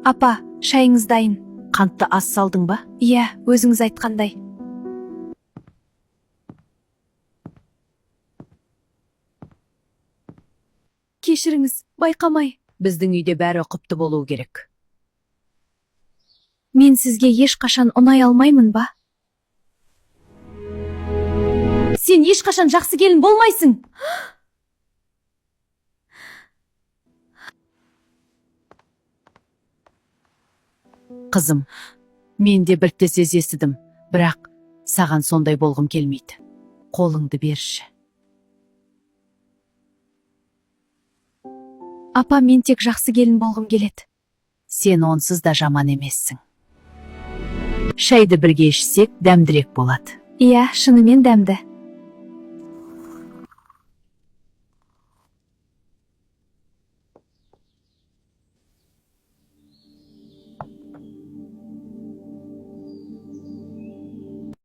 Апа, шайыңыз дайын. Қантты аз салдың ба? Иә, өзіңіз айтқандай. Кешіріңіз, байқамай. Біздің үйде бәрі ұқыпты болуы керек. Мен сізге ешқашан ұнай алмаймын ба? Сен ешқашан жақсы келін болмайсың. Қызым, мен де бір тез естідім, бірақ саған сондай болғым келмейді. Қолыңды берші. Апа, мен тек жақсы келін болғым келеді. Сен онсыз да жаман емессің. Шайды бірге ішсек, дәмдірек болады. Иә, шынымен дәмді.